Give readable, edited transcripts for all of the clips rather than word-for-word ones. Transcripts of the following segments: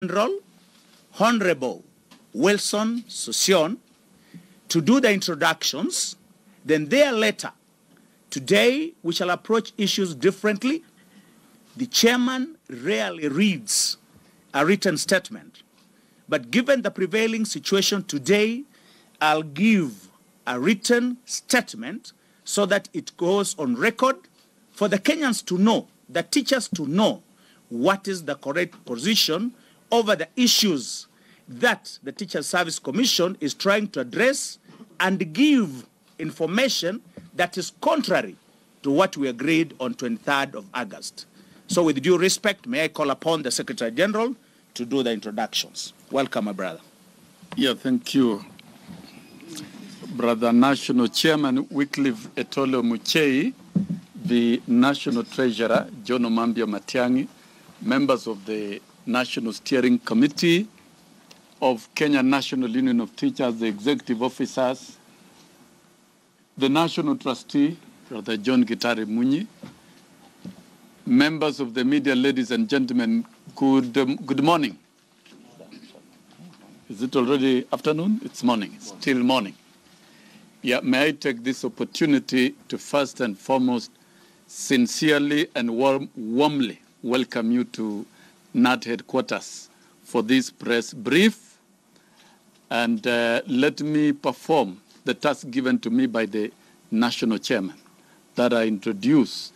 General, Honorable Wilson Sosion, to do the introductions. Then later, today we shall approach issues differently. The chairman rarely reads a written statement, but given the prevailing situation today, I'll give a written statement so that it goes on record for the Kenyans to know, the teachers to know what is the correct position over the issues that the Teacher Service Commission is trying to address and give information that is contrary to what we agreed on 23rd of August. So with due respect, may I call upon the Secretary General to do the introductions. Welcome, my brother. Yeah, thank you. Brother National Chairman Wycliffe Etolo Muchei, the National Treasurer John Omambia Matiang'i, members of the National Steering Committee of Kenya National Union of Teachers, the executive officers, the National Trustee, Brother John Gitari Munyi, members of the media, ladies and gentlemen, good morning. Is it already afternoon? It's morning. It's still morning. Yeah, may I take this opportunity to first and foremost sincerely and warmly welcome you to KNUT headquarters for this press brief, and let me perform the task given to me by the national chairman, that I introduce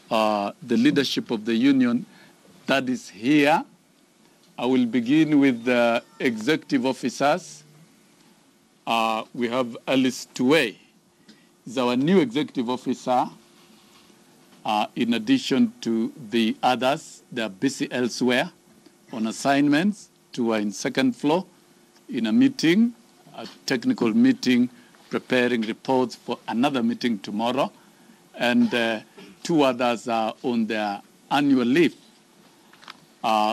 the leadership of the union that is here. I will begin with the executive officers. We have Alice Tuwei, is our new executive officer. In addition to the others, they are busy elsewhere on assignments. Two are in second floor in a meeting, a technical meeting, preparing reports for another meeting tomorrow. And two others are on their annual leave.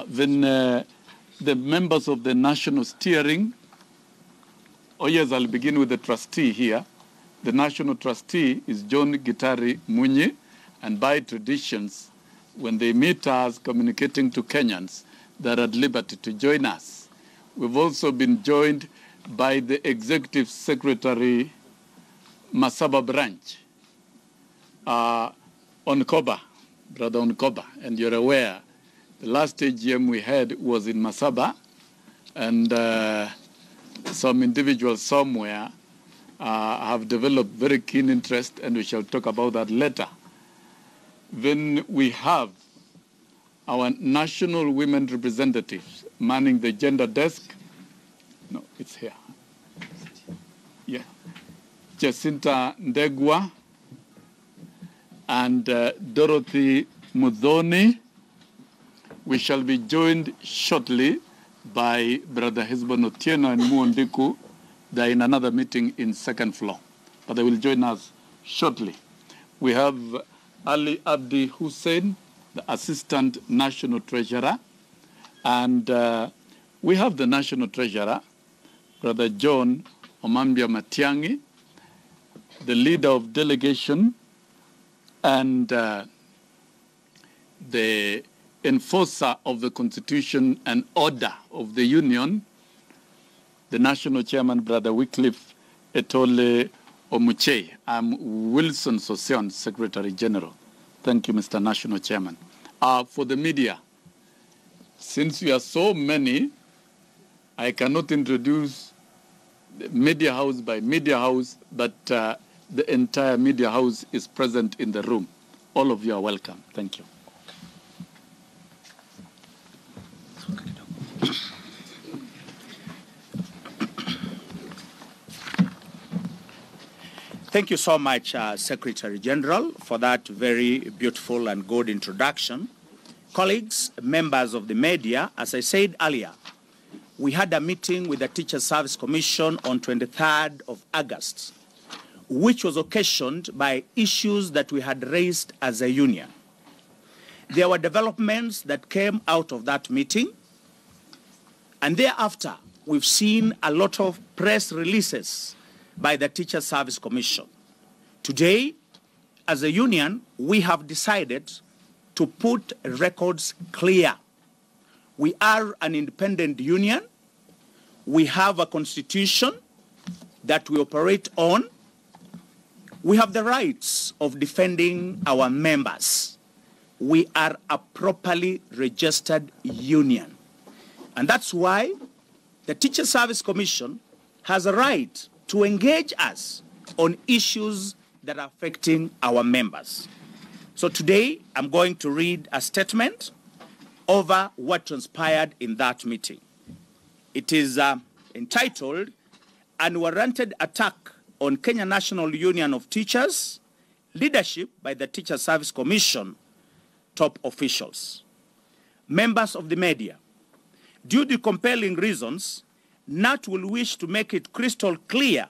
Then the members of the national steering. Oh yes, I'll begin with the trustee here. The national trustee is John Gitari Munyi. And by traditions, when they meet us communicating to Kenyans, they're at liberty to join us. We've also been joined by the Executive Secretary, Masaba Branch, Onkoba, Brother Onkoba. And you're aware, the last AGM we had was in Masaba, and some individuals somewhere have developed very keen interest, and we shall talk about that later. Then we have our national women representatives manning the gender desk. No, it's here. Yeah. Jacinta Ndegwa and Dorothy Mudhoni. We shall be joined shortly by Brother Hezbon Otieno and Muondiku. They're in another meeting in second floor, but they will join us shortly. We have Ali Abdi Hussein, the Assistant National Treasurer, and we have the National Treasurer, Brother John Omambia Matiang'i, the leader of delegation, and the enforcer of the Constitution and order of the Union, the National Chairman, Brother Wycliffe Etole Omuchei. I'm Wilson Sosion, Secretary General. Thank you, Mr. National Chairman. For the media, since we are so many, I cannot introduce the media house by media house, but the entire media house is present in the room. All of you are welcome. Thank you. Thank you so much, Secretary General, for that very beautiful and good introduction. Colleagues, members of the media, as I said earlier, we had a meeting with the Teacher Service Commission on 23rd of August, which was occasioned by issues that we had raised as a union. There were developments that came out of that meeting, and thereafter, we've seen a lot of press releases by the Teacher Service Commission. Today, as a union, we have decided to put records clear. We are an independent union. We have a constitution that we operate on. We have the rights of defending our members. We are a properly registered union. And that's why the Teacher Service Commission has a right to engage us on issues that are affecting our members. So today, I'm going to read a statement over what transpired in that meeting. It is entitled, Unwarranted Attack on Kenya National Union of Teachers, Leadership by the Teacher Service Commission, Top Officials. Members of the media, due to compelling reasons, KNUT will wish to make it crystal clear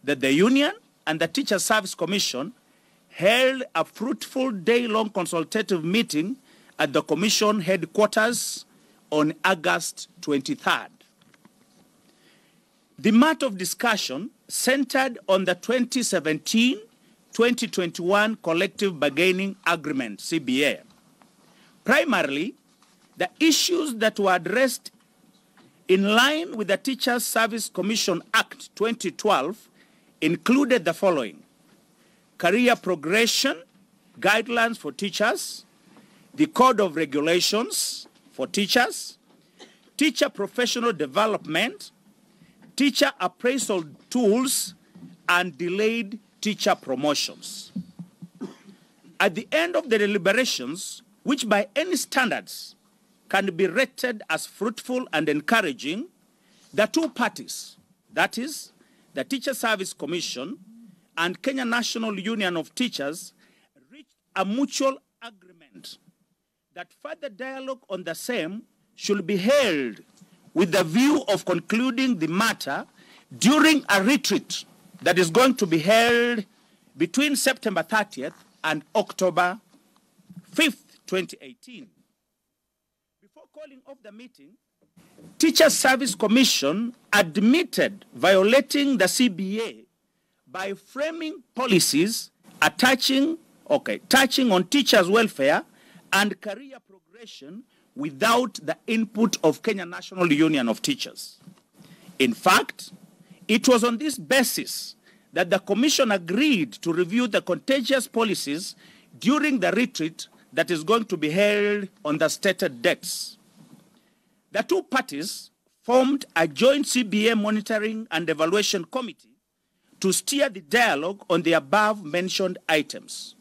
that the union and the Teacher Service Commission held a fruitful day-long consultative meeting at the Commission headquarters on August 23rd. The matter of discussion centered on the 2017-2021 Collective Bargaining Agreement, CBA. Primarily, the issues that were addressed in line with the Teachers Service Commission Act 2012 included the following: career progression guidelines for teachers, the Code of Regulations for teachers, teacher professional development, teacher appraisal tools, and delayed teacher promotions. At the end of the deliberations, which by any standards can be rated as fruitful and encouraging, the two parties, that is, the Teacher Service Commission and Kenya National Union of Teachers, reached a mutual agreement that further dialogue on the same should be held with the view of concluding the matter during a retreat that is going to be held between September 30th and October 5th, 2018. Before calling off the meeting, Teacher Service Commission admitted violating the CBA by framing policies touching on teachers' welfare and career progression without the input of Kenya National Union of Teachers. In fact, it was on this basis that the Commission agreed to review the contagious policies during the retreat that is going to be held on the stated dates. The two parties formed a joint CBA monitoring and evaluation committee to steer the dialogue on the above-mentioned items.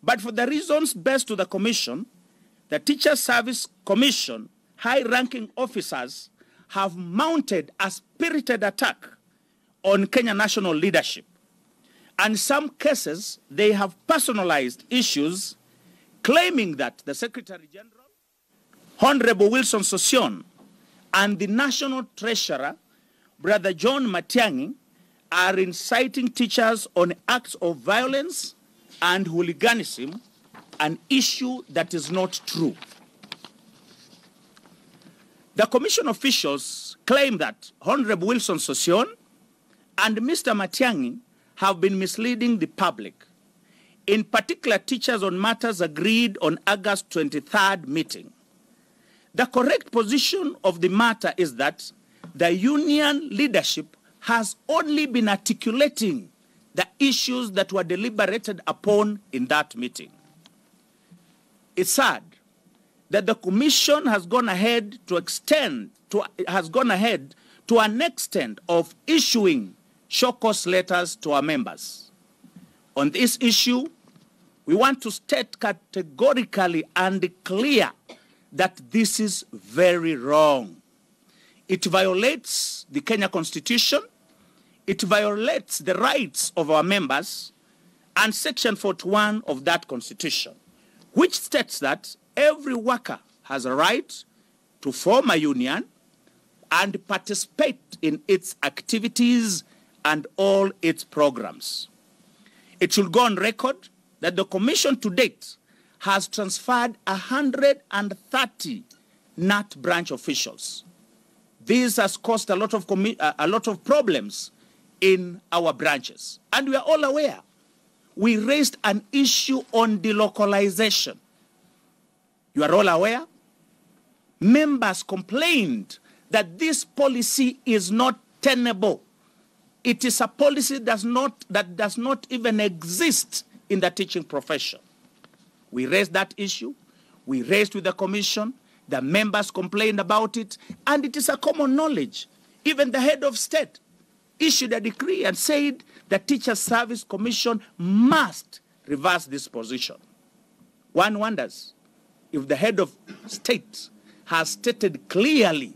But for the reasons best to the Commission, the Teacher Service Commission high-ranking officers have mounted a spirited attack on Kenya national leadership. And in some cases, they have personalized issues, claiming that the Secretary General, Honorable Wilson Sossion, and the National Treasurer, Brother John Matiang'i, are inciting teachers on acts of violence and hooliganism, an issue that is not true. The Commission officials claim that Honorable Wilson Sossion and Mr. Matiang'i have been misleading the public, in particular teachers, on matters agreed on August 23rd meeting. The correct position of the matter is that the union leadership has only been articulating the issues that were deliberated upon in that meeting. It's sad that the Commission has gone ahead to an extent of issuing show-cause letters to our members. On this issue, we want to state categorically and clear that this is very wrong. It violates the Kenya Constitution, it violates the rights of our members, and Section 41 of that Constitution, which states that every worker has a right to form a union and participate in its activities and all its programs. It should go on record that the Commission to date has transferred 130 KNUT branch officials. This has caused a lot of problems in our branches. And we are all aware. We raised an issue on delocalization. You are all aware members complained that this policy is not tenable. It is a policy that does not even exist in the teaching profession. We raised that issue. We raised with the commission. The members complained about it. And it is a common knowledge. Even the head of state issued a decree and said the Teachers Service Commission must reverse this position. One wonders if the head of state has stated clearly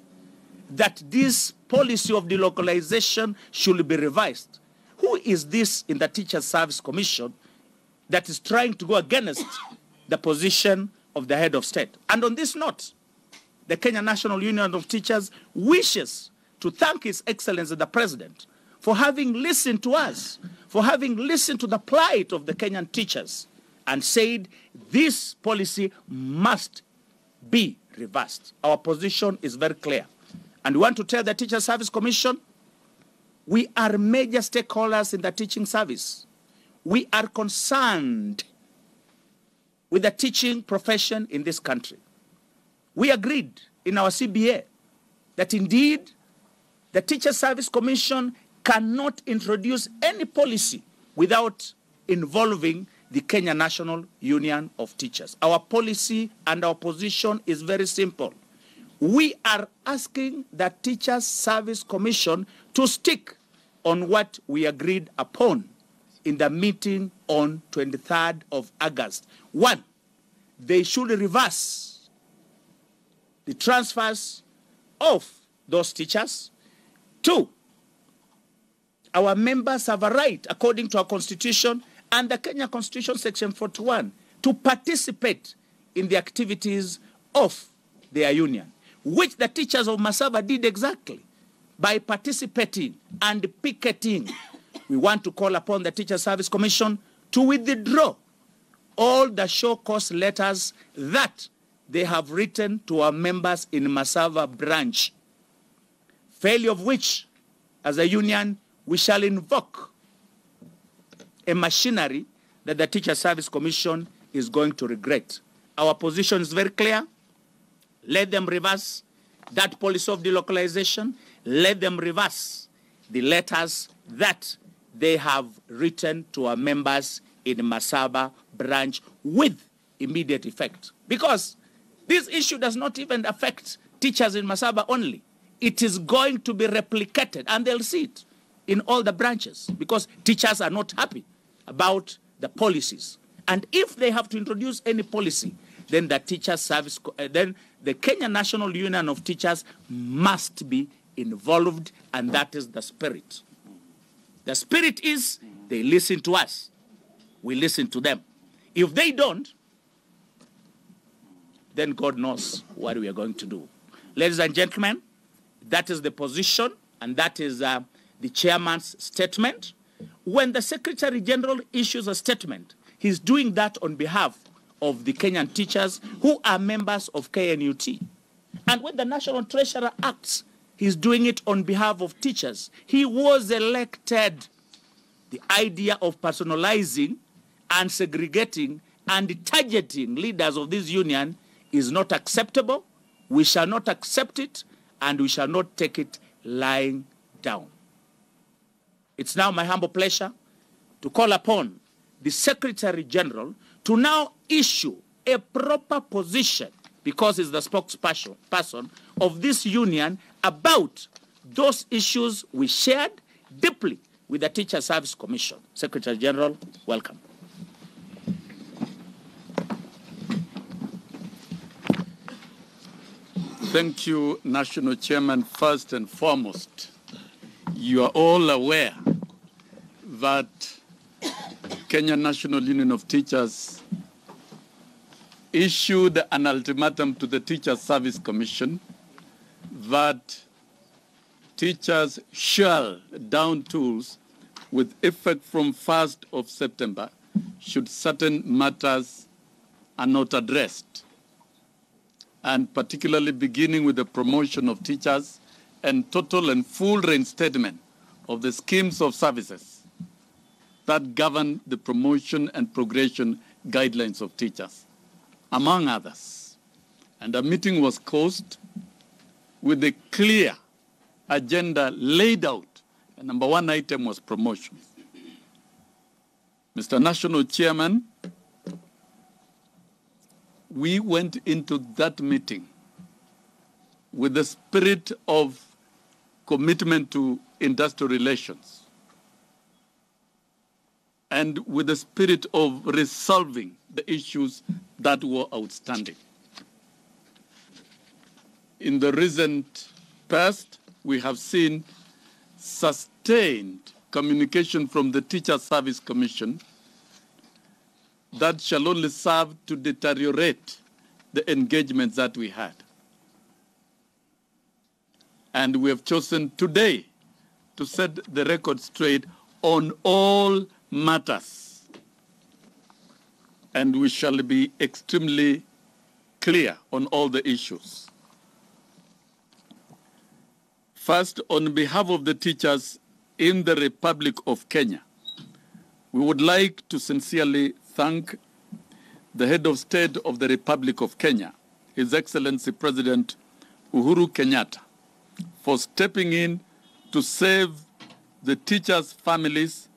that this policy of delocalization should be revised. Who is this in the Teachers Service Commission that is trying to go against the position of the head of state? And on this note, the Kenya National Union of Teachers wishes to thank His Excellency the President for having listened to us, for having listened to the plight of the Kenyan teachers and said this policy must be reversed. Our position is very clear. And we want to tell the Teachers Service Commission, we are major stakeholders in the teaching service. We are concerned with the teaching profession in this country. We agreed in our CBA that indeed the Teachers Service Commission cannot introduce any policy without involving the Kenya National Union of Teachers. Our policy and our position is very simple. We are asking the Teachers Service Commission to stick on what we agreed upon in the meeting on 23rd of August. One, they should reverse the transfers of those teachers. Two, our members have a right, according to our Constitution and the Kenya Constitution, Section 41, to participate in the activities of their union, which the teachers of Masaba did exactly by participating and picketing. We want to call upon the Teachers Service Commission to withdraw all the show cause letters that they have written to our members in Masaba branch, failure of which, as a union, we shall invoke a machinery that the Teachers Service Commission is going to regret. Our position is very clear. Let them reverse that policy of delocalization. Let them reverse the letters that they have written to our members in Masaba branch with immediate effect. Because this issue does not even affect teachers in Masaba only. It is going to be replicated, and they'll see it in all the branches, because teachers are not happy about the policies. And if they have to introduce any policy, then the Teachers Service, then the Kenya National Union of Teachers must be involved, and that is the spirit. The spirit is they listen to us, we listen to them. If they don't, then God knows what we are going to do. Ladies and gentlemen, that is the position, and that is the chairman's statement. When the Secretary General issues a statement, he's doing that on behalf of the Kenyan teachers who are members of KNUT. And when the National Treasurer acts, he's doing it on behalf of teachers. He was elected. The idea of personalizing and segregating and targeting leaders of this union is not acceptable. We shall not accept it, and we shall not take it lying down. It's now my humble pleasure to call upon the Secretary General to now issue a proper position, because he's the spokesperson of this union, about those issues we shared deeply with the Teachers Service Commission. Secretary General, welcome. Thank you, National Chairman. First and foremost, you are all aware that Kenya National Union of Teachers issued an ultimatum to the Teachers Service Commission that teachers shall down tools with effect from 1st of September should certain matters are not addressed, and particularly beginning with the promotion of teachers and total and full reinstatement of the schemes of services that govern the promotion and progression guidelines of teachers, among others. And a meeting was caused with a clear agenda laid out. And number one item was promotion. Mr. National Chairman, we went into that meeting with the spirit of commitment to industrial relations and with the spirit of resolving the issues that were outstanding. In the recent past, we have seen sustained communication from the Teacher Service Commission that shall only serve to deteriorate the engagements that we had. And we have chosen today to set the record straight on all matters. And we shall be extremely clear on all the issues. First, on behalf of the teachers in the Republic of Kenya, we would like to sincerely thank the head of state of the Republic of Kenya, His Excellency President Uhuru Kenyatta, for stepping in to save the teachers' families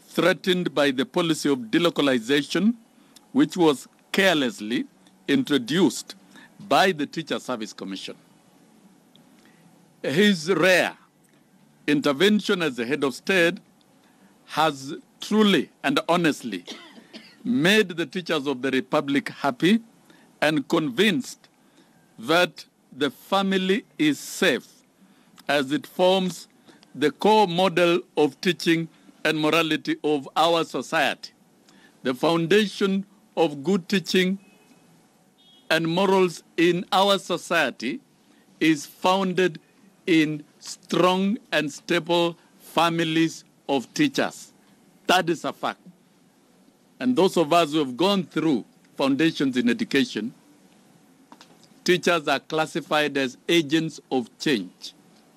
threatened by the policy of delocalization, which was carelessly introduced by the Teacher Service Commission. His rare intervention as the head of state has truly and honestly made the teachers of the Republic happy and convinced that the family is safe, as it forms the core model of teaching and morality of our society. The foundation of good teaching and morals in our society is founded in strong and stable families of teachers. That is a fact. And those of us who have gone through foundations in education, teachers are classified as agents of change,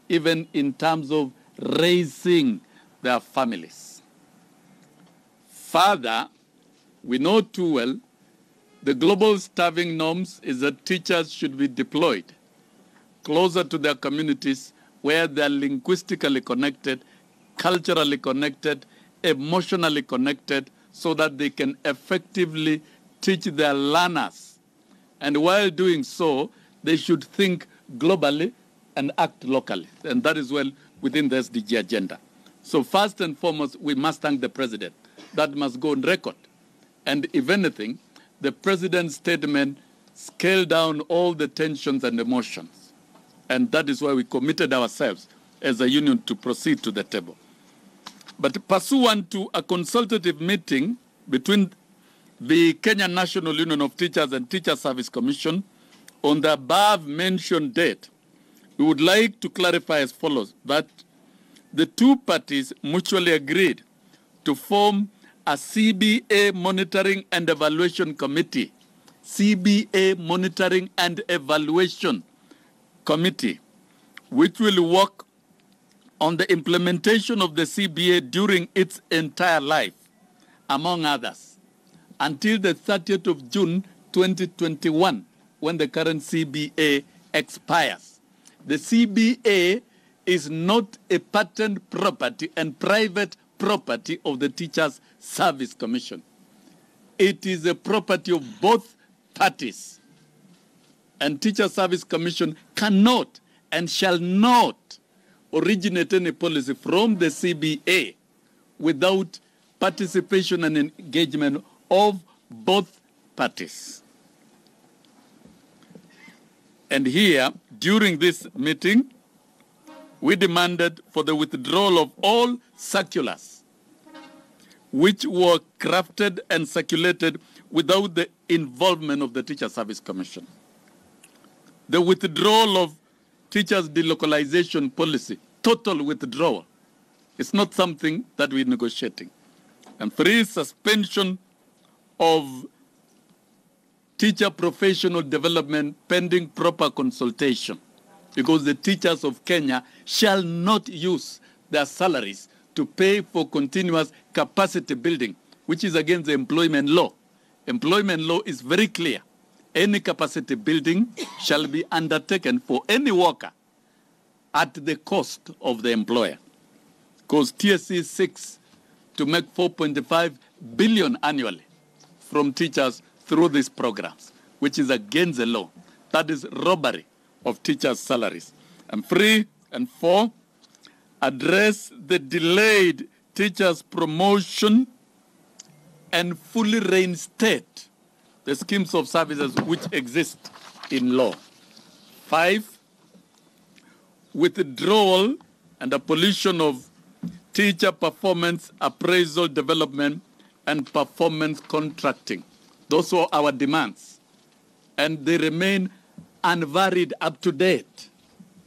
even in terms of raising their families. Further, we know too well the global starving norms is that teachers should be deployed closer to their communities where they are linguistically connected, culturally connected, emotionally connected, so that they can effectively teach their learners. And while doing so, they should think globally and act locally. And that is well within the SDG agenda. So first and foremost, we must thank the President. That must go on record. And if anything, the President's statement scaled down all the tensions and emotions. And that is why we committed ourselves as a union to proceed to the table. But pursuant to a consultative meeting between the Kenya National Union of Teachers and Teacher Service Commission on the above-mentioned date, we would like to clarify as follows, that the two parties mutually agreed to form a CBA Monitoring and Evaluation Committee, CBA Monitoring and Evaluation Committee, which will work on the implementation of the CBA during its entire life, among others, until the 30th of June 2021, when the current CBA expires. The CBA is not a patent property and private property of the Teachers Service Commission. It is a property of both parties. And Teacher Service Commission cannot and shall not originate any policy from the CBA without participation and engagement of both parties. And here, during this meeting, we demanded for the withdrawal of all circulars which were crafted and circulated without the involvement of the Teacher Service Commission. The withdrawal of teachers' delocalization policy, total withdrawal, is not something that we're negotiating. And free suspension of teacher professional development pending proper consultation, because the teachers of Kenya shall not use their salaries to pay for continuous capacity building, which is against the employment law. Employment law is very clear. any capacity building shall be undertaken for any worker at the cost of the employer. Because TSC seeks to make 4.5 billion annually from teachers through these programs, which is against the law. That is robbery of teachers' salaries. And 3 and 4, address the delayed teachers' promotion and fully reinstate the schemes of services which exist in law. 5, withdrawal and abolition of teacher performance appraisal development and performance contracting. Those are our demands. And they remain unvaried, up to date.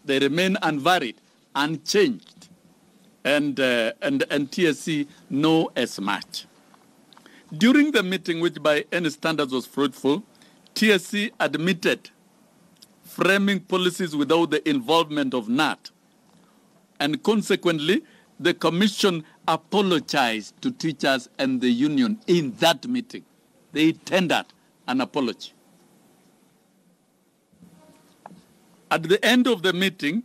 They remain unvaried, unchanged. And TSC know as much. During the meeting, which by any standards was fruitful, TSC admitted framing policies without the involvement of KNUT. And consequently, the Commission apologized to teachers and the union in that meeting. They tendered an apology. At the end of the meeting,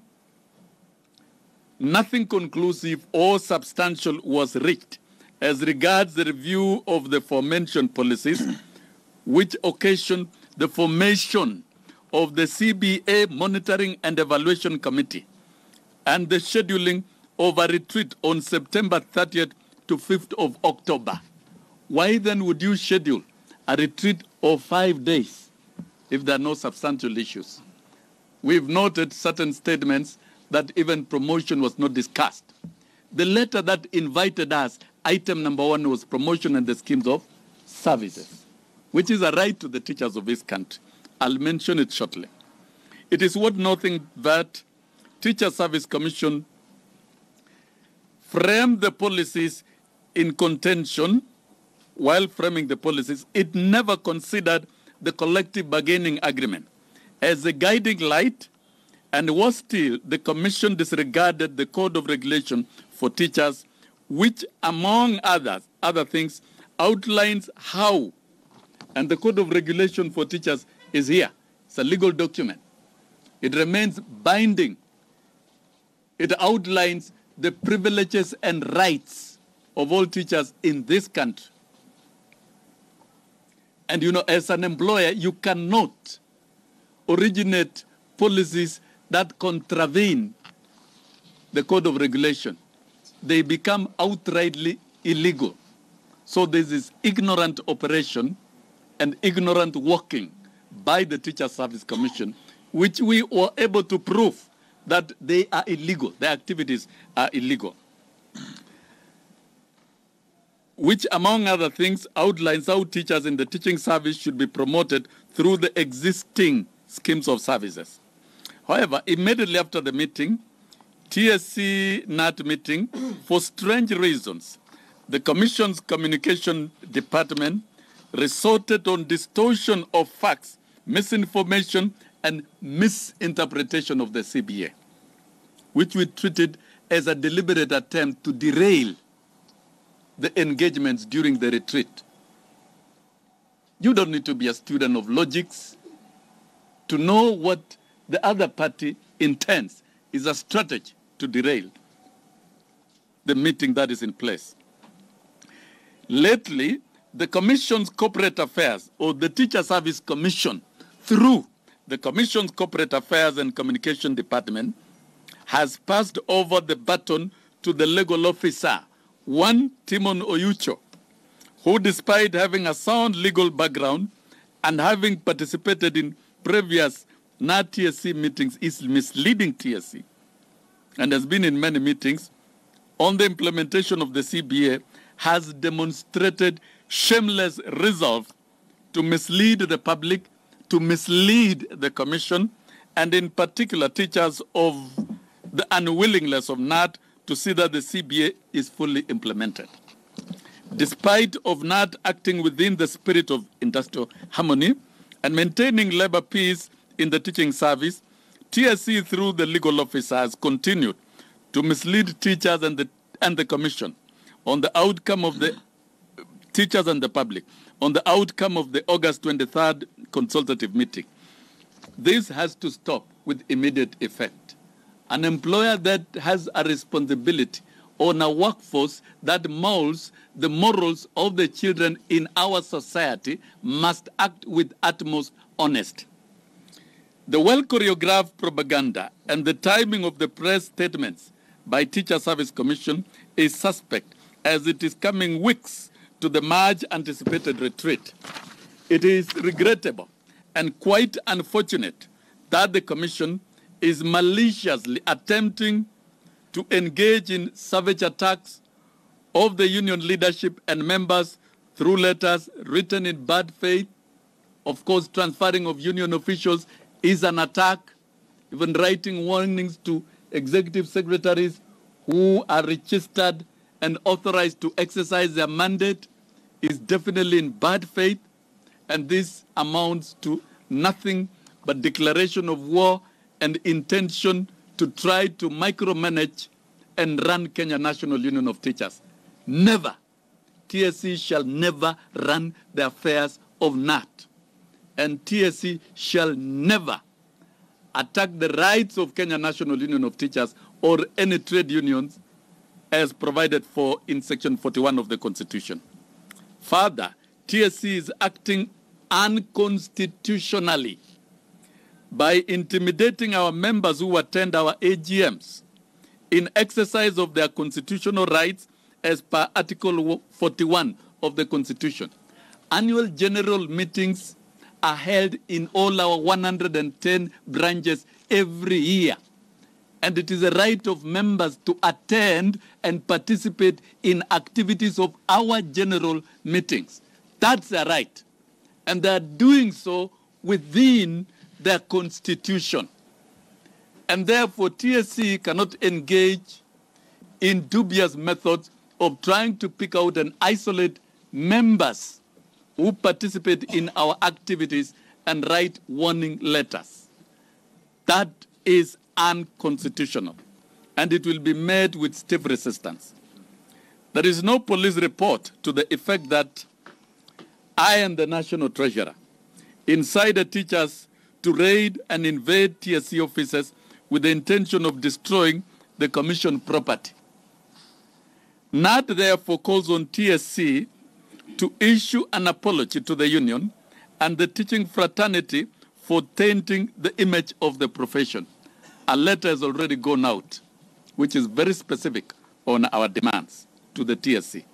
nothing conclusive or substantial was reached as regards the review of the aforementioned policies, which occasioned the formation of the CBA Monitoring and Evaluation Committee and the scheduling of a retreat on September 30th to 5th of October. Why then would you schedule a retreat of 5 days if there are no substantial issues? We've noted certain statements that even promotion was not discussed. The letter that invited us, item number 1 was promotion and the schemes of services, which is a right to the teachers of this country. I'll mention it shortly. It is worth noting that Teacher Service Commission framed the policies in contention. While framing the policies, it never considered the collective bargaining agreement as a guiding light, and was still the Commission disregarded the Code of Regulation for Teachers, which among other things outlines how, and the Code of Regulation for Teachers is here. It's a legal document. It remains binding. It outlines the privileges and rights of all teachers in this country. And you know, as an employer, you cannot originate policies that contravene the Code of Regulation. They become outrightly illegal. So this is ignorant operation and ignorant working by the Teacher Service Commission, which we were able to prove that they are illegal, their activities are illegal, which, among other things, outlines how teachers in the teaching service should be promoted through the existing schemes of services. However, immediately after the meeting, TSC KNUT meeting, for strange reasons, the Commission's communication department resorted on distortion of facts, misinformation, and misinterpretation of the CBA, which we treated as a deliberate attempt to derail the engagements during the retreat. You don't need to be a student of logics to know what the other party intends is a strategy to derail the meeting that is in place. Lately, the Commission's Corporate Affairs, or the Teacher Service Commission, through the Commission's Corporate Affairs and Communication Department, has passed over the baton to the legal officer, one Timon Oyucho, who, despite having a sound legal background and having participated in previous KNUT TSC meetings, is misleading TSC and has been in many meetings on the implementation of the CBA, has demonstrated shameless resolve to mislead the public, to mislead the Commission, and in particular teachers of the unwillingness of KNUT to see that the CBA is fully implemented. Despite of KNUT acting within the spirit of industrial harmony and maintaining labor peace in the teaching service, TSC through the legal officers continued to mislead teachers and the Commission on the outcome of the teachers and the public on the outcome of the August 23rd consultative meeting. This has to stop with immediate effect. An employer that has a responsibility on a workforce that molds the morals of the children in our society must act with utmost honesty. The well-choreographed propaganda and the timing of the press statements by Teacher Service Commission is suspect, as it is coming weeks to the much anticipated retreat. It is regrettable and quite unfortunate that the Commission is maliciously attempting to engage in savage attacks of the union leadership and members through letters written in bad faith. Of course, transferring of union officials is an attack. Even writing warnings to executive secretaries who are registered and authorized to exercise their mandate is definitely in bad faith, and this amounts to nothing but declaration of war and intention to try to micromanage and run Kenya National Union of Teachers. Never. TSC shall never run the affairs of KNUT. And TSC shall never attack the rights of Kenya National Union of Teachers or any trade unions as provided for in Section 41 of the Constitution. Further, TSC is acting unconstitutionally by intimidating our members who attend our AGMs in exercise of their constitutional rights as per Article 41 of the Constitution. Annual general meetings are held in all our 110 branches every year. And it is a right of members to attend and participate in activities of our general meetings. That's a right. And they are doing so within their constitution. And therefore, TSC cannot engage in dubious methods of trying to pick out and isolate members who participate in our activities and write warning letters. That is unconstitutional, and it will be met with stiff resistance. There is no police report to the effect that I and the National Treasurer incited teachers to raid and invade TSC offices with the intention of destroying the Commission property. KNUT therefore calls on TSC to issue an apology to the union and the teaching fraternity for tainting the image of the profession. A letter has already gone out, which is very specific on our demands to the TSC.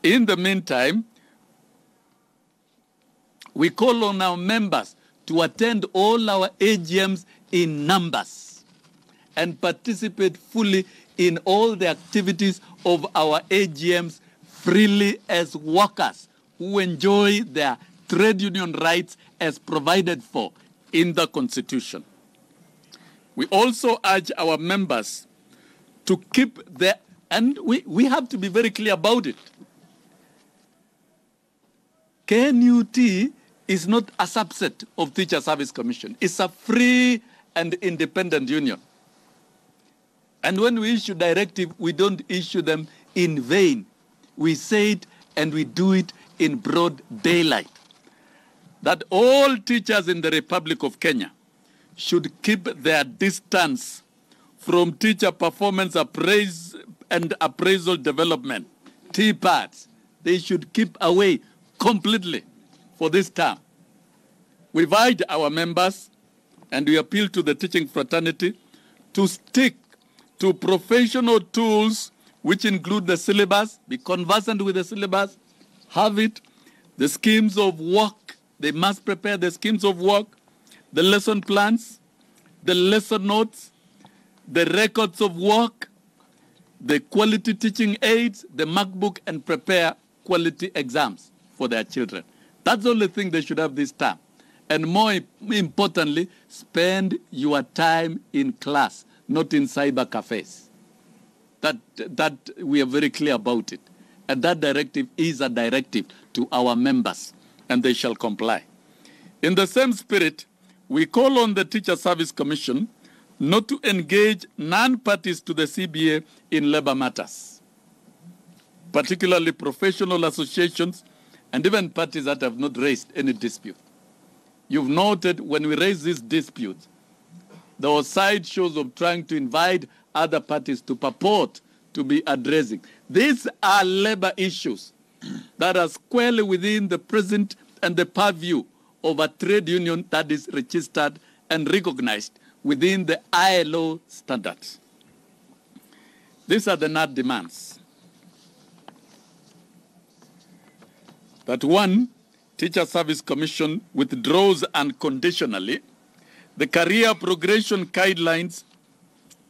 In the meantime, we call on our members to attend all our AGMs in numbers and participate fully in all the activities of our AGMs freely as workers who enjoy their trade union rights as provided for in the Constitution. We also urge our members to keep their, and we have to be very clear about it. KNUT is not a subset of Teacher Service Commission. It's a free and independent union. And when we issue directive, we don't issue them in vain. We say it and we do it in broad daylight. That all teachers in the Republic of Kenya should keep their distance from teacher performance appraisal development, TPADs. They should keep away completely for this term. We've urged our members and we appeal to the teaching fraternity to stick to professional tools which include the syllabus, be conversant with the syllabus, have it, the schemes of work. They must prepare the schemes of work, the lesson plans, the lesson notes, the records of work, the quality teaching aids, the MacBook, and prepare quality exams for their children. That's the only thing they should have this term. And more importantly, spend your time in class, not in cyber cafes. That we are very clear about it. And that directive is a directive to our members, and they shall comply. In the same spirit, we call on the Teacher Service Commission not to engage non-parties to the CBA in labor matters, particularly professional associations and even parties that have not raised any dispute. You've noted when we raise these disputes, there were side shows of trying to invite other parties to purport to be addressing. These are labor issues that are squarely within the present and the purview of a trade union that is registered and recognized within the ILO standards. These are the KNUT demands. That one, Teacher Service Commission withdraws unconditionally the career progression guidelines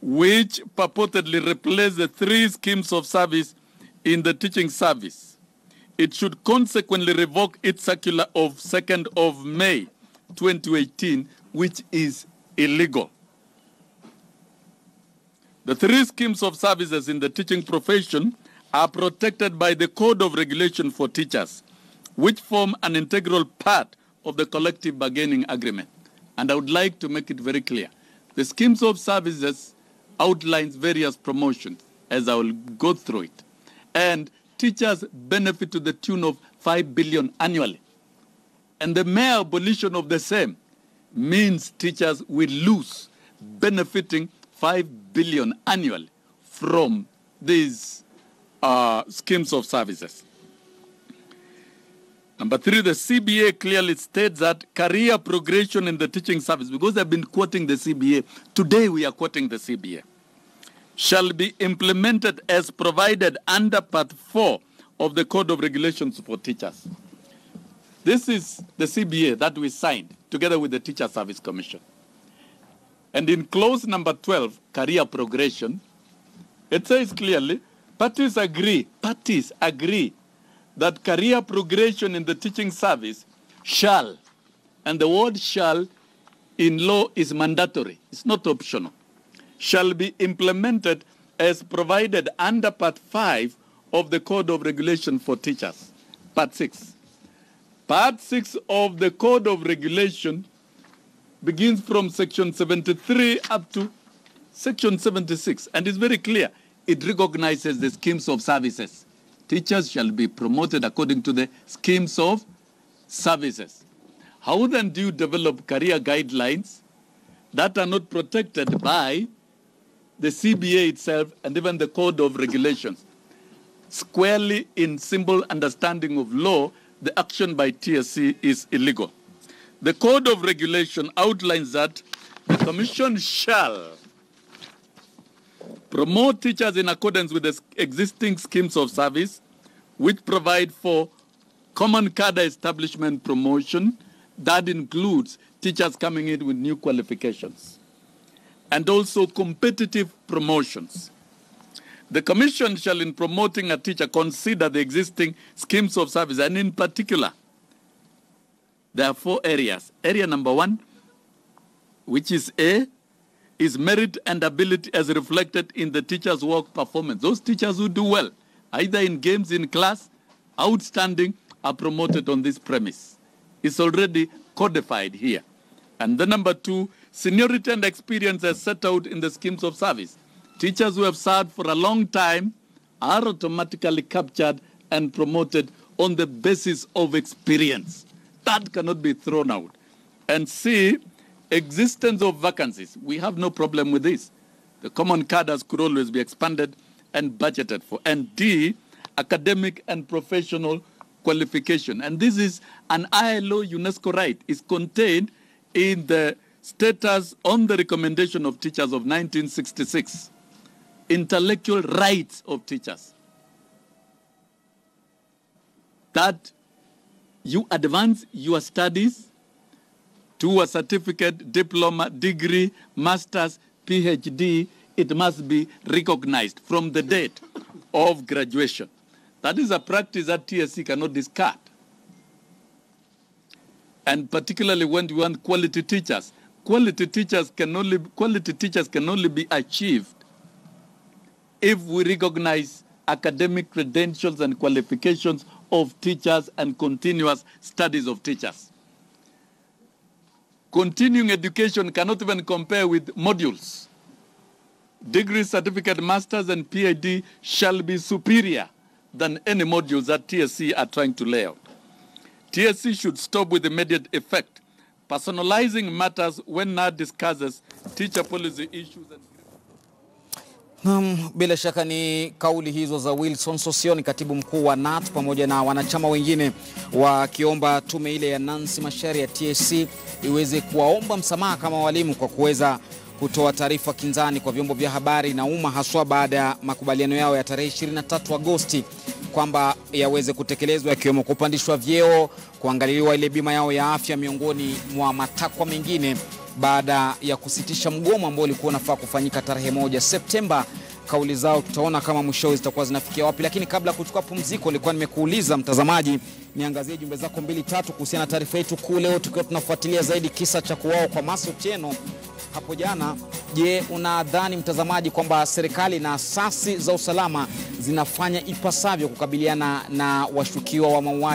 which purportedly replace the 3 schemes of service in the teaching service. It should consequently revoke its circular of 2nd of May 2018, which is illegal. The 3 schemes of services in the teaching profession are protected by the Code of Regulation for Teachers, which form an integral part of the collective bargaining agreement. And I would like to make it very clear. The schemes of services outlines various promotions, as I will go through it. And teachers benefit to the tune of 5 billion annually. And the mere abolition of the same means teachers will lose benefiting 5 billion annually from these schemes of services. Number 3, the CBA clearly states that career progression in the teaching service, because I've been quoting the CBA, today we are quoting the CBA, shall be implemented as provided under Part 4 of the Code of Regulations for Teachers. This is the CBA that we signed together with the Teacher Service Commission. And in clause number 12, career progression, it says clearly, parties agree that career progression in the teaching service shall, and the word shall in law is mandatory, it's not optional, shall be implemented as provided under Part 5 of the Code of Regulation for Teachers, Part 6. Part 6 of the Code of Regulation begins from Section 73 up to Section 76, and it's very clear. It recognizes the schemes of services. Teachers shall be promoted according to the schemes of services. How then do you develop career guidelines that are not protected by the CBA itself and even the Code of Regulations? Squarely in simple understanding of law, the action by TSC is illegal. The Code of Regulation outlines that the Commission shall promote teachers in accordance with the existing schemes of service, which provide for common cadre establishment promotion that includes teachers coming in with new qualifications, and also competitive promotions. The Commission shall, in promoting a teacher, consider the existing schemes of service, and in particular, there are 4 areas. Area number 1, which is A, is merit and ability as reflected in the teacher's work performance. Those teachers who do well, either in games, in class, outstanding, are promoted on this premise. It's already codified here. And the number 2, seniority and experience as set out in the schemes of service. Teachers who have served for a long time are automatically captured and promoted on the basis of experience. That cannot be thrown out. And C, existence of vacancies. We have no problem with this. The common cadres could always be expanded and budgeted for. And D, academic and professional qualification. And this is an ILO UNESCO right. It's contained in the Status on the Recommendation of Teachers of 1966. Intellectual rights of teachers. That you advance your studies to a certificate, diploma, degree, master's, PhD, it must be recognized from the date of graduation. That is a practice that TSC cannot discard. And particularly when we want quality teachers, quality teachers can only be achieved if we recognize academic credentials and qualifications of teachers and continuous studies of teachers. Continuing education cannot even compare with modules. Degree, certificate, masters, and PhD shall be superior than any modules that TSC are trying to lay out. TSC should stop with immediate effect personalizing matters when NUT discusses teacher policy issues. Bila shaka ni kauli hizo za Wilson Sosioni, katibu mkuu wa KNUT, pamoja na wanachama wengine wakiomba tume ile ya Nancy Macharia ya TSC iweze kuwaomba msamaha kama walimu kwa kuweza kutoa taarifa kinzani kwa vyombo vya habari na umma, haswa baada ya makubaliano yao ya tarehe 23 Agosti kwamba yaweze kutekelezwa, yakiwemo kupandishwa vyeo, kuangaliwa ile bima yao ya afya, miongoni mwa matakwa mengine, baada ya kusitisha mgomo ambao ulikuwa unafaa kufanyika tarehe 1 Septemba. Kauli zao tutaona kama mwisho zitakuwa zinafikia wapi, lakini kabla kuchukua pumziko nilikuwa nimekuuliza mtazamaji niangazie jumbe zako 2-3 kuhusiana na taarifa yetu kuu leo, tukiwa tunafuatilia zaidi kisa cha kuuawa kwa Mercy Otieno hapo jana. Je, unadhani mtazamaji kwamba serikali na asasi za usalama zinafanya ipasavyo kukabiliana na washukiwa wa mauaji